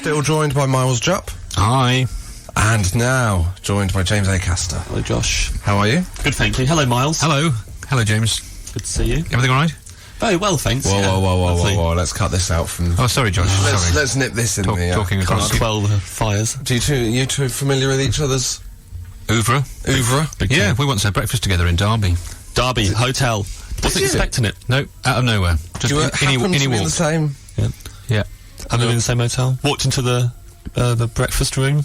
Still joined by Miles Jupp. Hi. And now joined by James Acaster. Hello, Josh. How are you? Good, thank you. Hello, Miles. Hello. Hello, James. Good to see you. Everything all right? Very well, thanks. Whoa. Let's cut this out from... Oh, sorry, Josh. Let's nip this in the... Talking across 12 fires. You two familiar with each other's... Oeuvre? Yeah, we once had breakfast together in Derby. Derby, hotel. Wasn't expecting it. No, out of nowhere. Just any to be in walk. the same... Yeah. And we were in the same hotel. Walked into the breakfast room,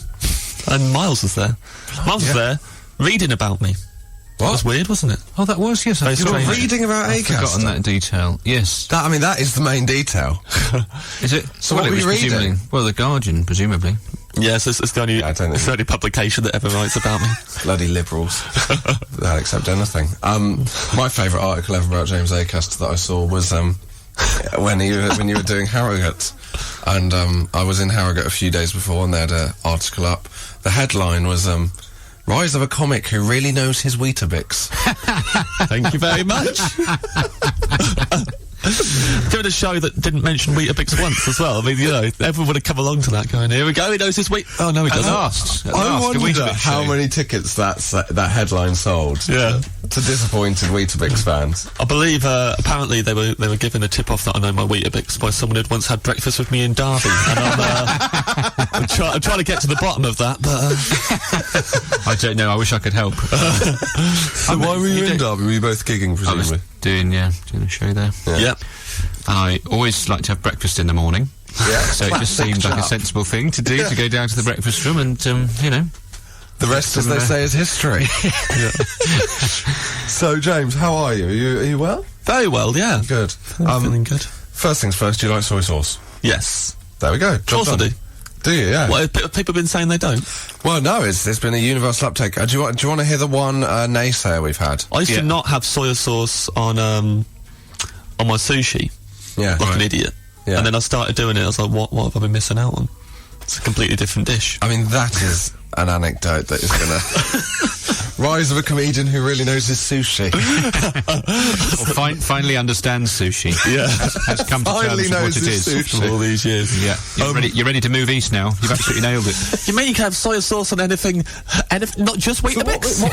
and Miles was there. Miles was there, reading about me. What? That was weird, wasn't it? Oh, that was, yes. Very strange. Reading about I've Acaster? forgotten that detail. Yes. That is the main detail. Is it? So what were you reading? Well, The Guardian, presumably. Yes, it's the only, it's the only publication that ever writes about me. Bloody liberals. They'll accept anything. My favourite article ever about James Acaster that I saw was when you were doing Harrogate. And I was in Harrogate a few days before, and they had an article up. The headline was... Rise of a comic who really knows his Weetabix. Thank you very much. Give it a show that didn't mention Weetabix once as well. I mean, you know, everyone would have come along to that going, here we go, he knows his Wheat... Oh, no, he doesn't. I wonder how many tickets that headline sold. Yeah. To disappointed Weetabix fans. I believe, apparently they were given a tip-off that I know my Weetabix by someone who'd once had breakfast with me in Derby. And I'm trying to get to the bottom of that, but... I don't know, I wish I could help. So why were you in Derby? Were you both gigging, presumably? I was doing a show there. Yeah. Yep. And I always like to have breakfast in the morning. Yeah. So it just seemed like a sensible thing to do, to go down to the breakfast room and, you know... The rest, as they say, is history. So, James, how are you? Are you well? Very well, yeah. Good. I'm feeling good. First things first, do you like soy sauce? Yes. There we go. Of course I do. Do you, yeah? What, have people been saying they don't? Well, no, it's been a universal uptake. Do you want to hear the one naysayer we've had? I used to not have soya sauce on my sushi. Yeah. Like an idiot. Yeah. And then I started doing it, I was like, what have I been missing out on? It's a completely different dish. I mean, that is an anecdote that is gonna... Rise of a comedian who really knows his sushi. Well, finally understands sushi. Yeah. Has come to terms with what it is. Sushi. After all these years. Yeah. You're ready to move east now. You've absolutely nailed it. You mean you can have soya sauce on anything, not just Weetabix?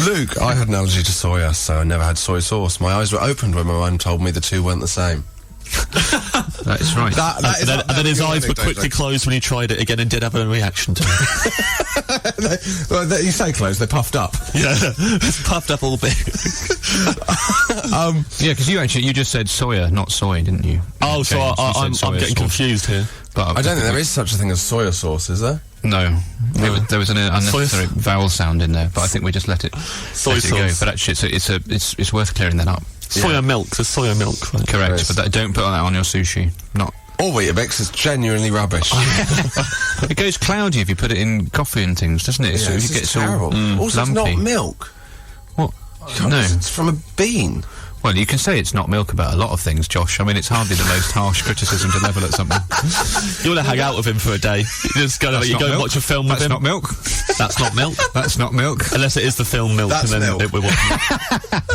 Luke, I had an allergy to soya, so I never had soy sauce. My eyes were opened when my mum told me the two weren't the same. That is right. And then his eyes were quickly closed when he tried it again and did have a reaction to it. Well, you say closed, they're puffed up. Yeah, it's puffed up all big. Yeah, because you just said soya, not soy, didn't you? Oh, so I'm getting confused here. But I don't think there is such a thing as soya sauce, is there? No. There was an unnecessary vowel sound in there, but I think we just let it go. But actually, it's worth clearing that up. Soya milk. There's soya milk. Right? Correct, but don't put that on your sushi. Not. Or Weetabix is genuinely rubbish. It goes cloudy if you put it in coffee and things, doesn't it? Yeah, So it gets terrible. Also, lumpy. it's not milk. What? No. It's from a bean. Well, you can say it's not milk about a lot of things, Josh. I mean, it's hardly the most harsh criticism to level at something. You want to hang out with him for a day. You just go and watch a film with him. That's not milk. That's not milk. That's not milk. Unless it is the film Milk. That's and then milk. we're watching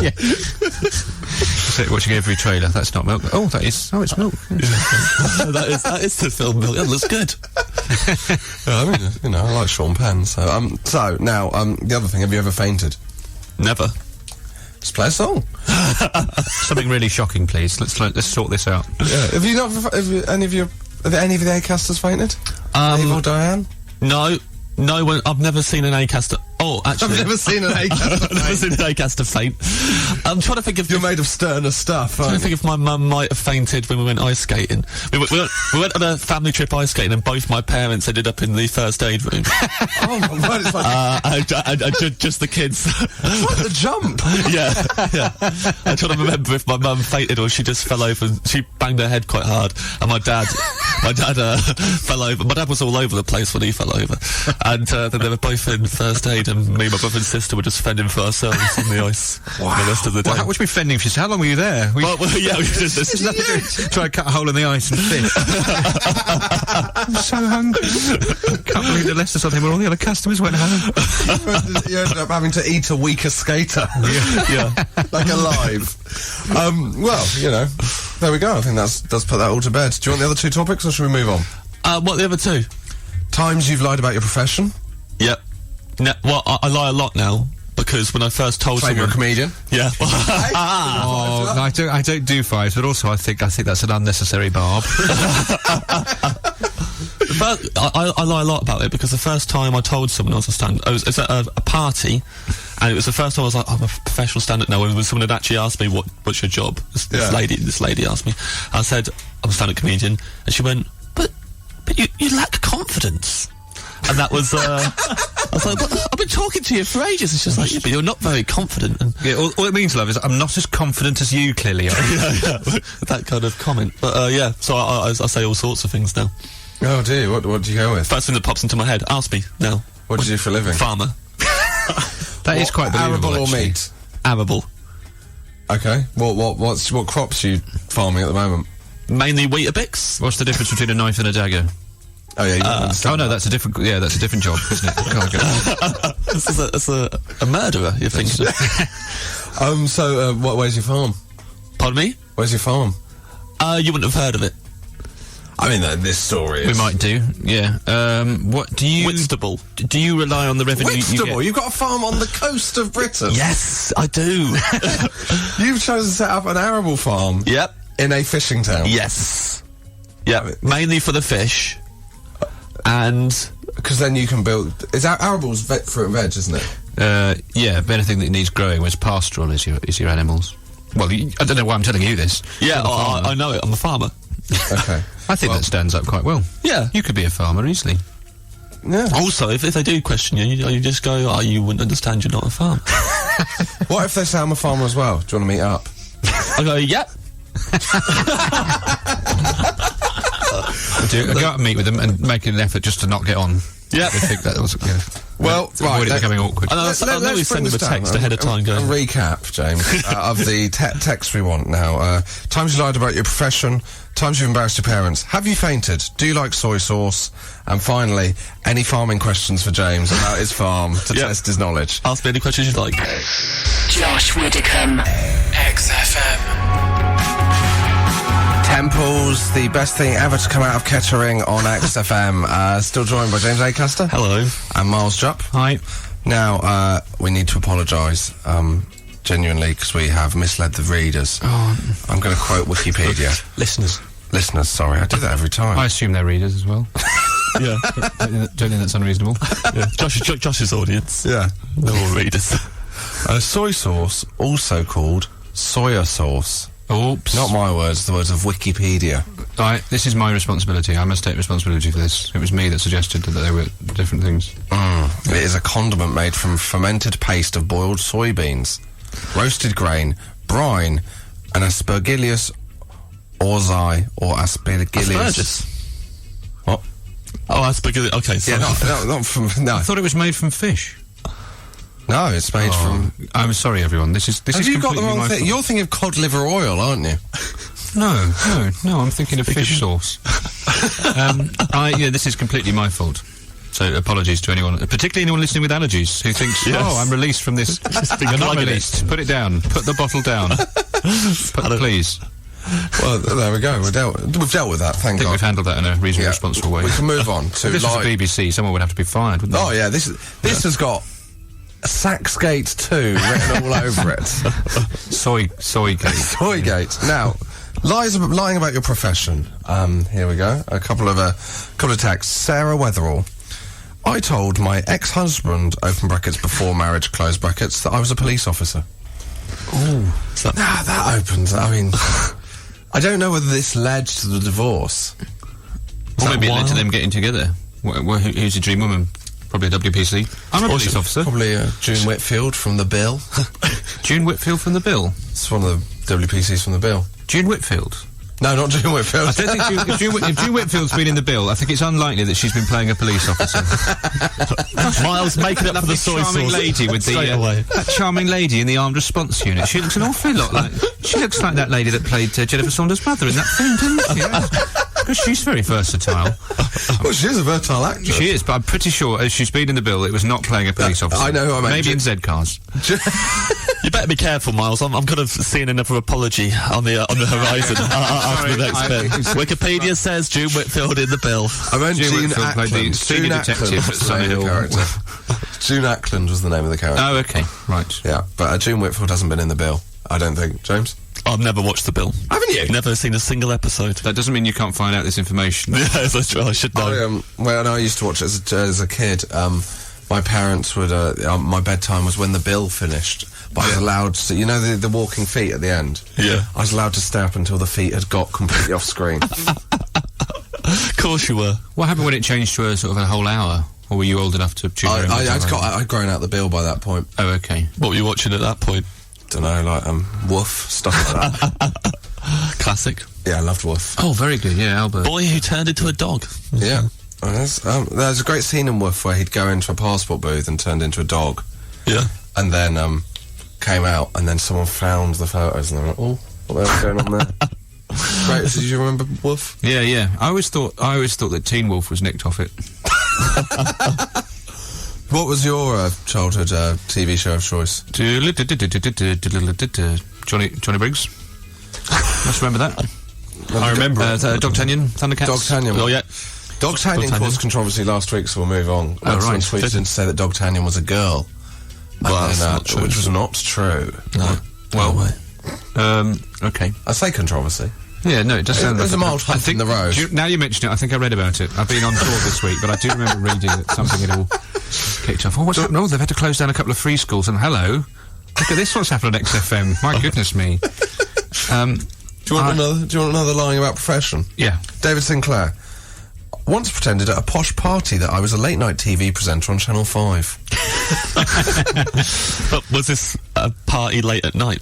it. Yeah. Watching every trailer. That's not milk. Oh, that is. Oh, it's milk. that is the film Milk. That looks good. I mean, I like Sean Penn. So now, the other thing. Have you ever fainted? Never. Just play a song. Something really shocking, please. Let's sort this out. Yeah. Have any of the Acasters fainted? Eve or Diane? No, I've never seen an Acaster. Oh, actually, I've never seen an Acaster. I've never seen an Acaster faint. I'm trying to think if you're made of sterner stuff. I'm trying to think if my mum might have fainted when we went ice skating. We went on a family trip ice skating, and both my parents ended up in the first aid room. Oh my God! It's like just the kids. It's like the jump. Yeah. I'm trying to remember if my mum fainted or she just fell over. And she banged her head quite hard, and my dad fell over. My dad was all over the place when he fell over, and then they were both in first aid. And me, my brother and sister were just fending for ourselves on the ice the rest of the day. Well, what should we be fending for? How long were you there? Well, yeah, we just try to cut a hole in the ice and fish. I'm so hungry. Can't believe they left us on him when all the other customers went home. You ended up having to eat a weaker skater. Yeah. Like alive. Well, there we go. I think does put that all to bed. Do you want the other two topics, or should we move on? What are the other two? Times you've lied about your profession. Yep. No, well, I lie a lot now, because when I first told Claim you're a someone... comedian. Yeah. Oh, no, I don't do fives, but also I think that's an unnecessary barb. I lie a lot about it, because the first time I told someone I was it was at a party, and it was the first time I was like, I'm a professional stand-up now, when someone had actually asked me, what's your job? This lady asked me. I said, I'm a stand-up comedian, and she went, but you lack confidence. And that was, I was like, but I've been talking to you for ages. It's just like, yeah, but you're not very confident. And Yeah, all it means, love, is I'm not as confident as you clearly are. that kind of comment. But yeah, so I say all sorts of things now. Oh dear, what do you go with? First thing that pops into my head, ask me now. What do you do for a living? Farmer. That is quite believable, Arable or actually. meat? Arable. Okay. What crops are you farming at the moment? Mainly Weetabix. What's the difference between a knife and a dagger? Oh yeah, you don't understand. Oh no, that's a different job, isn't it? Can't go. This is a murderer, you think? So where's your farm? Pardon me? Where's your farm? You wouldn't have heard of it. I mean, this story is... We might do, yeah. What do you... Whitstable. Do you rely on the revenue you Whitstable? get? You've got a farm on the coast of Britain. Yes, I do. You've chosen to set up an arable farm. Yep. In a fishing town. Yes. Yeah, mainly for the fish. And... Because then you can build... Arable's fruit and veg, isn't it? Yeah, but anything that needs growing, whereas pastoral is your animals. Well, I don't know why I'm telling you this. Yeah, I know it. I'm a farmer. Okay. I think that stands up quite well. Yeah. You could be a farmer easily. Yeah. Also, if they do question you just go, oh, you wouldn't understand, you're not a farmer. What if they say I'm a farmer as well? Do you want to meet up? I go, yep. I go out and meet with them and make an effort just to not get on. Yeah. I think that was... Yeah. Well, Avoid it becoming awkward. I know we send them a text ahead of time going... A recap, James, of the text we want now. Times you lied about your profession, times you've embarrassed your parents, have you fainted, do you like soy sauce, and finally, any farming questions for James about his farm to test his knowledge. Ask me any questions you'd like. Josh Widdicombe, XFM. Temples, the best thing ever to come out of Kettering on XFM. Still joined by James Acaster. Hello. And Miles Jupp. Hi. Now, we need to apologise, genuinely, because we have misled the readers. Oh. I'm going to quote Wikipedia. Listeners, sorry, I do that every time. I assume they're readers as well. Yeah. Don't think that's unreasonable. Yeah. Josh's audience. Yeah. They're all readers. Soy sauce, also called soya sauce. Oops. Not my words, the words of Wikipedia. This is my responsibility. I must take responsibility for this. It was me that suggested that they were different things. It is a condiment made from fermented paste of boiled soybeans, roasted grain, brine, and aspergillus orzai, or aspergillus. What? Oh, aspergillus. Okay, sorry. Yeah, not from... No. I thought it was made from fish. No, it's made from... I'm sorry, everyone. This is Have you got the completely wrong my thing? fault. You're thinking of cod liver oil, aren't you? No, I'm thinking of fish sauce. This is completely my fault. So apologies to anyone, particularly anyone listening with allergies, who thinks, Yes. I'm released from this. You're not released. Put it down. Put the bottle down. Please. Well, there we go. We've dealt with that, I thank think God. we've handled that in a reasonably responsible way. We can move on to... If this was the BBC, someone would have to be fired, wouldn't they? Oh, yeah, this has got... Saxgate 2 written all over it. Soygate. Soygate. Now, lying about your profession. Here we go. A couple of texts. Sarah Weatherall. I told my ex-husband, open brackets, before marriage, close brackets, that I was a police officer. Ooh. That opens... I mean... I don't know whether this led to the divorce. Or maybe it led to them getting together. Who's your dream woman? Probably a WPC. I'm a police officer. Probably June Whitfield from The Bill. June Whitfield from The Bill? It's one of the WPCs from The Bill. June Whitfield? No, not June Whitfield. I don't think if June Whitfield's been in The Bill, I think it's unlikely that she's been playing a police officer. Miles making up for the soy charming sauce. lady with that charming lady in the armed response unit. She looks an awful lot like... She looks like that lady that played Jennifer Saunders' mother in that film, didn't she? Because she's very versatile. Well, she is a versatile actress. She is, but I'm pretty sure as she's been in the bill, it was not playing a police officer. I know who I meant. Maybe in Z-Cars. You better be careful, Miles. I'm kind of seeing another apology on the horizon after the next bit. Wikipedia says June Whitfield in the bill. I meant June June Whitfield played the Ackland. senior June detective Ackland at was the name of the Soya. character. June Ackland was the name of the character. Oh, okay, right. Yeah, but June Whitfield hasn't been in the bill, I don't think. James? I've never watched the bill. Haven't you? Never seen a single episode. That doesn't mean you can't find out this information. Yeah, that's true. I should know. When I used to watch it as a kid, my parents would, my bedtime was when the bill finished. But I was allowed to, you know, the walking feet at the end? Yeah. I was allowed to stay up until the feet had got completely off screen. Of course you were. What happened when it changed to a sort of a whole hour? Or were you old enough to tune in? I'd grown out the bill by that point. Oh, okay. What were you watching at that point? Don't know, like, Woof, stuff like that. Classic. Yeah, I loved Woof. Oh, very good, yeah, Albert. Boy who turned into a dog. Yeah. There's a great scene in Woof where he'd go into a passport booth and turned into a dog. Yeah. And then, came out, and then someone found the photos, and they were like, oh, what the hell's going on there? Great, did you remember Woof? Yeah. I always thought that Teen Wolf was nicked off it. What was your childhood TV show of choice? Johnny Briggs. Must remember that. I remember Dogtanian, Thundercats. Dogtanian. Oh, yeah. Dogtanian caused controversy last week, so we'll move on. Oh, Someone right. tweeted in to say that Dogtanian was a girl. Well, And that's then, not true. Which was not true. No. Well, okay. I say controversy. Yeah, no, it does sound There's like a mild hump in the road. Now you mention it, I think I read about it. I've been on tour this week, but I do remember reading that something had all kicked off. Oh, what's happened? Oh, they've had to close down a couple of free schools, and hello, look at this, what's happened on XFM. My goodness me. Do you want another lying about profession? Yeah. David Sinclair once pretended at a posh party that I was a late-night TV presenter on Channel 5. But was this a party late at night?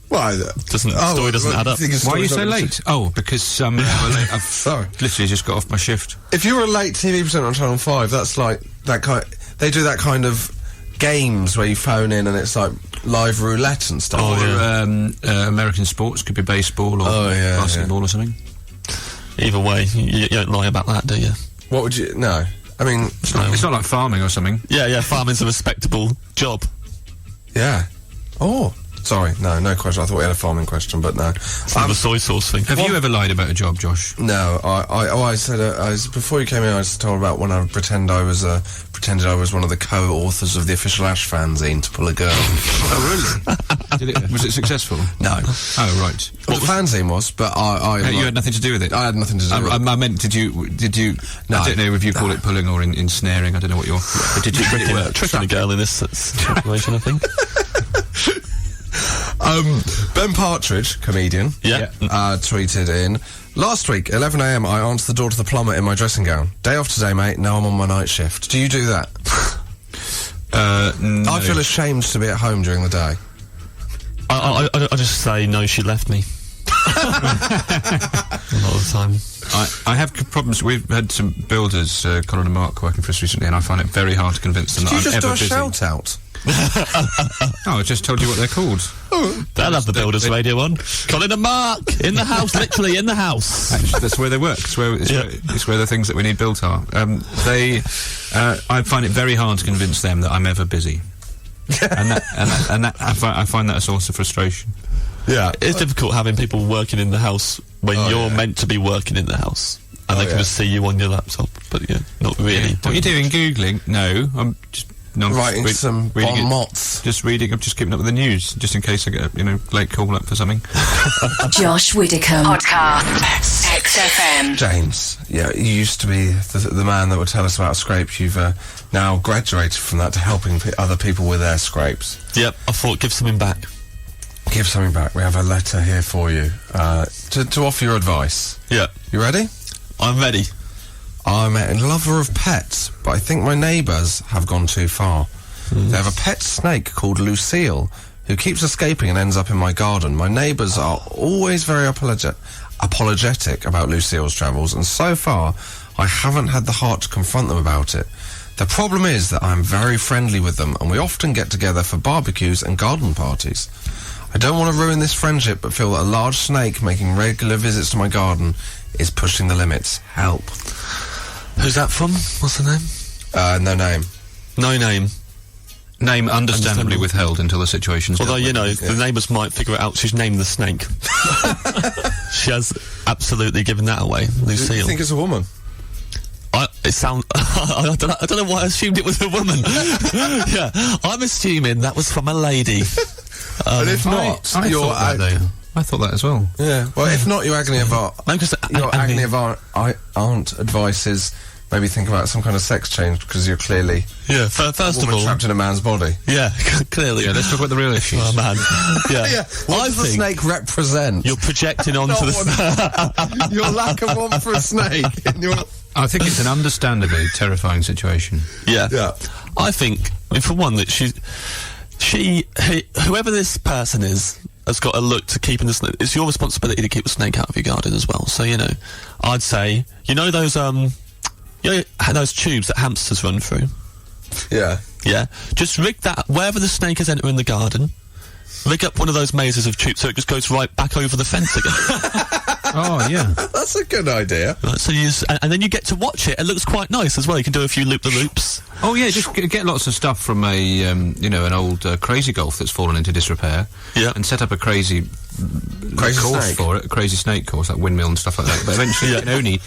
Well, Story doesn't add up. Why are you so late? Oh, because I've Sorry. literally just got off my shift. If you were a late TV presenter on Channel 5, that's like that kind. They do that kind of games where you phone in and it's like live roulette and stuff. Or American sports, could be baseball or basketball or something. Either way, you don't lie about that, do you? What would you? No, I mean, It's not like farming or something. Yeah, farming's a respectable job. yeah. Oh, sorry, no question. I thought we had a farming question, but no. It's not a soy sauce thing. Have you ever lied about a job, Josh? No, I said before you came in. I was told about when I pretended I was one of the co-authors of the official Ash fanzine to pull a girl. Oh, really? Was it successful? No. Oh, right. Well, the fanzine was, but You had nothing to do with it? I had nothing to do with it. I meant, did you? No. I don't know if you call it pulling or ensnaring. I don't know what but did you Tricking a girl in this situation, I think. Ben Partridge, comedian, Yeah. tweeted in, last week, 11 a.m, I answered the door to the plumber in my dressing gown. Day off today, mate, now I'm on my night shift. Do you do that? No. I feel ashamed to be at home during the day. I just say, no, she left me. A lot of the time. I have problems. We've had some builders, Colin and Mark, working for us recently, and I find it very hard to convince them Did you that I'm just do ever a busy. shout out? Oh, I just told you what they're called. They'll have the Builders Radio on. Colin and Mark! In the house, literally in the house. Actually, that's where they work. It's where the things that we need built are. I find it very hard to convince them that I'm ever busy, and I find that a source of frustration. Yeah. It's difficult having people working in the house when you're meant to be working in the house. And they can just see you on your laptop, but not really. What are you doing? Googling? No, I'm just Writing some bon mots. Just reading. I'm just keeping up with the news, just in case I get a late call up for something. Josh Widdicombe Podcast XFM. James, yeah, you used to be the man that would tell us about scrapes. You've now graduated from that to helping other people with their scrapes. Yep, I thought give something back. Give something back. We have a letter here for you to offer your advice. Yeah. You ready? I'm ready. I'm a lover of pets, but I think my neighbours have gone too far. They have a pet snake called Lucille, who keeps escaping and ends up in my garden. My neighbours are always very apologetic about Lucille's travels, and so far, I haven't had the heart to confront them about it. The problem is that I'm very friendly with them, and we often get together for barbecues and garden parties. I don't want to ruin this friendship, but feel that a large snake making regular visits to my garden is pushing the limits. Help. Who's that from? What's the name? No name. No name. Name understandably withheld until the situation's Although, dealt with. the neighbours might figure it out. She's named the snake. She has absolutely given that away, Lucille. You think it's a woman? It sounds. I don't know why I assumed it was a woman. Yeah, I'm assuming that was from a lady. And if not, I thought that as well. Yeah. Well, if not, your agony of aunt. No, 'cause Your agony of aunt advice is maybe think about some kind of sex change because you're clearly first of woman all, trapped in a man's body. yeah, clearly. Yeah, let's talk about the real issues. Oh man, yeah. What does the snake represent? You're projecting onto the. Your lack of want for a snake. In your... I think it's an understandably terrifying situation. Yeah. I think, for one, that whoever this person is, has got to look to keeping the snake. It's your responsibility to keep the snake out of your garden as well. So I'd say those those tubes that hamsters run through. Yeah. Just rig that wherever the snake is entering the garden. Rig up one of those mazes of tubes so it just goes right back over the fence again. Oh, yeah. That's a good idea. Right, so and then you get to watch it. It looks quite nice as well. You can do a few loop-the-loops. Oh, yeah, just get lots of stuff from an old Crazy Golf that's fallen into disrepair. Yeah. And set up a crazy course snake for it, a crazy snake course, like windmill and stuff like that. But eventually you can only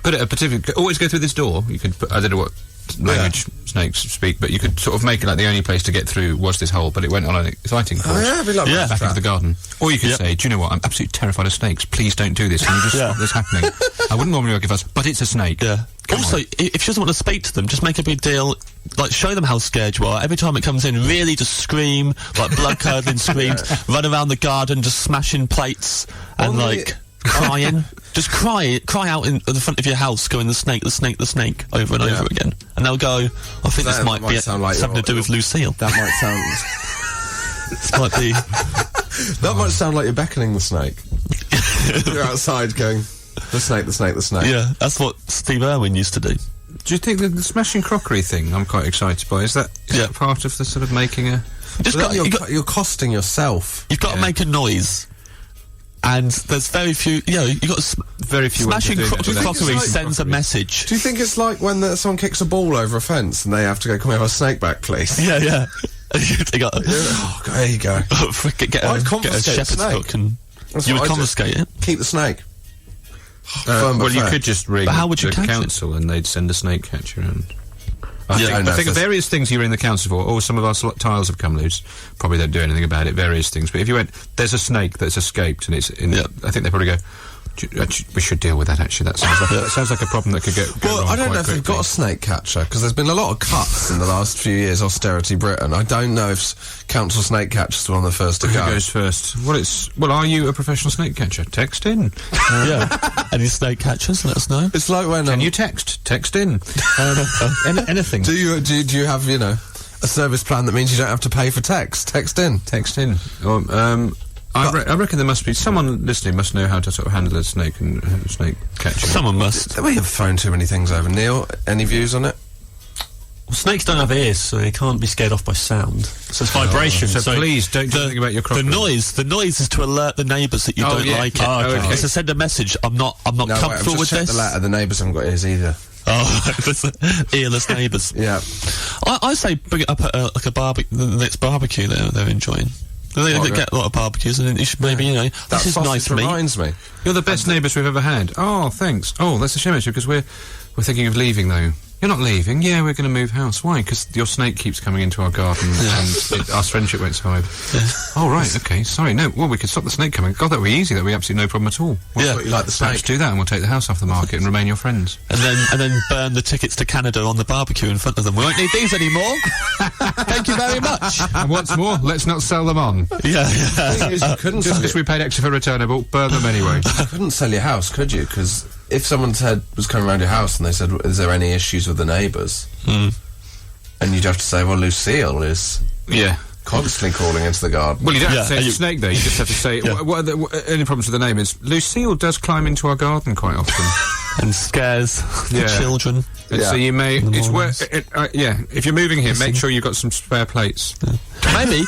put it a particular... Always go through this door. You could put, I don't know what language snakes speak, but you could sort of make it like the only place to get through was this hole, but it went on an exciting course. Oh, yeah, it'd be like Yeah. Back into the garden. Or you could Yep. say, do you know what, I'm absolutely terrified of snakes. Please don't do this. Can you just stop this happening? I wouldn't normally work if I was, but it's a snake. Yeah. Come Also, on. if she doesn't want to speak to them, just make a big deal. Like, show them how scared you are. Every time it comes in, really just scream, like blood-curdling screams. Run around the garden, just smashing plates and crying. Just cry out in the front of your house, going the snake, over and over again. And they'll go, I think this might be sound like something to do with Lucille. That might sound... This might be... That might sound like you're beckoning the snake. You're outside going, the snake. Yeah, that's what Steve Irwin used to do. Do you think the smashing crockery thing I'm quite excited by? Is that part of the sort of making a... You're costing yourself. You've got to make a noise. And there's very few, you got very few smashing ways of doing it. crockery sends a message. Do you think it's like when someone kicks a ball over a fence and they have to go, can we have a snake back, please? Yeah. They got, Oh, there you go. get a shepherd's snake. hook and That's you what would I do. confiscate it. Keep the snake. Firm but well, you fair. could just ring But how would you the catch it? council and they'd send a snake catcher and... I Yeah, think, no, I think that's- various things you ring the council for, or some of our tiles have come loose, probably don't do anything about it, various things, but if you went, there's a snake that's escaped and it's in... I think they probably go, we should deal with that actually, that sounds like a problem that could go Well, wrong I don't quite know if they've quickly. got a snake catcher, because there's been a lot of cuts in the last few years, austerity Britain. I don't know if council snake catchers were on the first to Who go. goes first? Well, are you a professional snake catcher? Text in. Any snake catchers, let us know. It's like when... Can you text? Text in. Anything. Do you have, a service plan that means you don't have to pay for text? Text in. Text in. I reckon there must be someone listening must know how to sort of handle a snake and snake catching. Someone must. We have thrown too many things over. Neil, any views on it? Well, snakes don't have ears, so they can't be scared off by sound. So it's vibration. So please don't do anything about your crockery. The noise is to alert the neighbours that you don't like it. Oh, okay. It's to send a message. I'm not comfortable with this. The letter. The neighbours haven't got ears either. Oh, earless neighbours. Yeah. I say bring it up at like a barbecue, the next barbecue they're enjoying. They get a lot of barbecues, and you should maybe, That this is nice meat. reminds me. You're the best neighbours we've ever had. Oh, thanks. Oh, that's a shame actually, because we're thinking of leaving though. You're not leaving? Yeah, we're going to move house. Why? Because your snake keeps coming into our garden and our friendship won't survive. Oh, right, okay, sorry. No, well, we could stop the snake coming. God, that would be easy. That would be absolutely no problem at all. I thought you liked the Perhaps snake. do that and we'll take the house off the market and remain your friends. And then burn the tickets to Canada on the barbecue in front of them. We won't need these anymore. Thank you very much. And what's more, let's not sell them on. Yeah. The thing is, you couldn't Just sell because we paid extra for returnable, burn them anyway. You couldn't sell your house, could you? Because if someone was coming around your house and they said, is there any issues with the neighbours? And you'd have to say, well, Lucille is Yeah. constantly crawling into the garden. Well, you don't have to say Yeah, it's a snake, though. You just have to say, any problems with the name is, Lucille does climb into our garden quite often. And scares the Yeah. children. And Yeah. so you may, it's mornings. if you're moving here, make sure you've got some spare plates. Maybe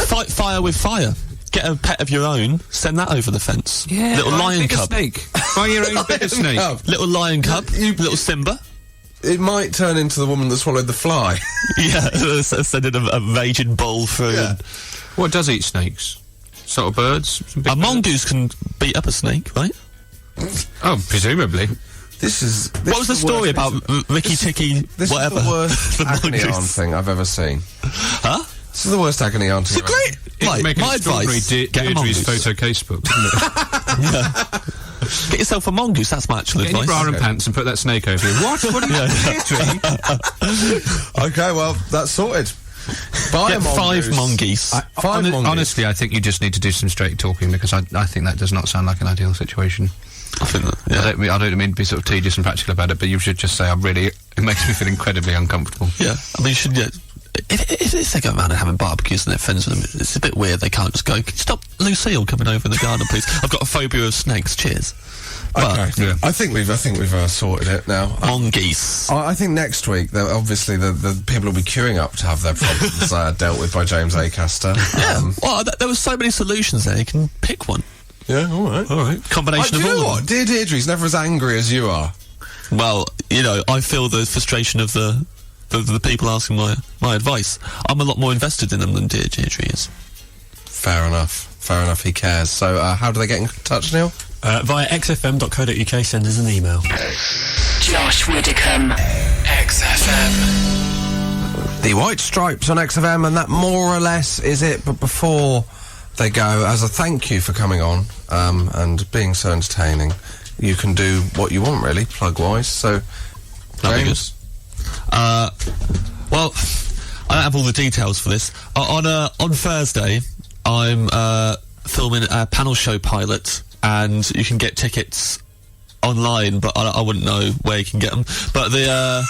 fight fire with fire. get a pet of your own, send that over the fence. Yeah, little lion bigger cub. snake. Buy your own bigger snake. Little lion cub. Little Simba. It might turn into the woman that swallowed the fly. Yeah, sending a raging bull through. Yeah. What does eat snakes? Sort of birds? A mongoose can beat up a snake, right? Oh, presumably. What was the story about Ricky Ticky, whatever? This is the worst The agony mongoose. aunt thing I've ever seen. Huh? This is the worst agony aunt It's a thing I've ever great... It'd make an my extraordinary advice, get a Deirdre's mongoose. photo casebook, wouldn't it? Get yourself a mongoose, that's my actual Get in your advice. bra and pants and put that snake over you. What? What are you Deirdre? Okay, well, that's sorted. Buy Get a mongoose. 5 mongoose. Five mongoose. Honestly, I think you just need to do some straight talking because I think that does not sound like an ideal situation. I think that, yeah. I don't mean to be sort of tedious and practical about it, but you should just say, it makes me feel incredibly uncomfortable. Yeah, I mean, you should. If they go around and having barbecues and they're friends with them, it's a bit weird. They can't just go, "Can you stop Lucille coming over in the garden, please? I've got a phobia of snakes. Cheers." Okay, yeah. I think we've sorted it now. Mongoose. I think next week, obviously, the people will be queuing up to have their problems dealt with by James Acaster. Well, there were so many solutions there. You can pick one. Yeah, all right. Combination Do of you know all. what? Dear Deirdre's never as angry as you are. Well, I feel the frustration of the people asking my advice. I'm a lot more invested in them than Deirdre is. Fair enough, he cares. So, how do they get in touch, Neil? Via xfm.co.uk, send us an email. Josh Widdicombe. XFM. The White Stripes on XFM, and that more or less is it. But before they go, as a thank you for coming on and being so entertaining, you can do what you want, really, plug-wise. So, James? Well, I don't have all the details for this. On Thursday, I'm filming a panel show pilot, and you can get tickets online, but I wouldn't know where you can get them. But the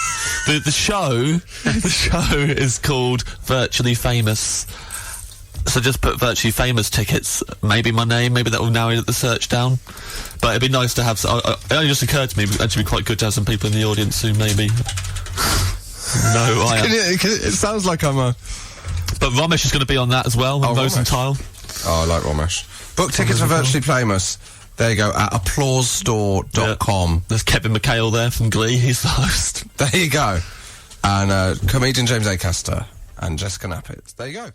show is called Virtually Famous. So just put Virtually Famous tickets, maybe my name, maybe that will narrow the search down. But it'd be nice to have. It only just occurred to me, it'd actually be quite good to have some people in the audience who maybe. No, I am. It sounds like I'm a... But Ramesh is going to be on that as well, on Rosenthal. Oh, I like Ramesh. Book tickets for Virtually Famous. There you go, at applausestore.com. There's Kevin McHale there from Glee, he's the host. There you go. And comedian James Acaster and Jessica Knappett. There you go.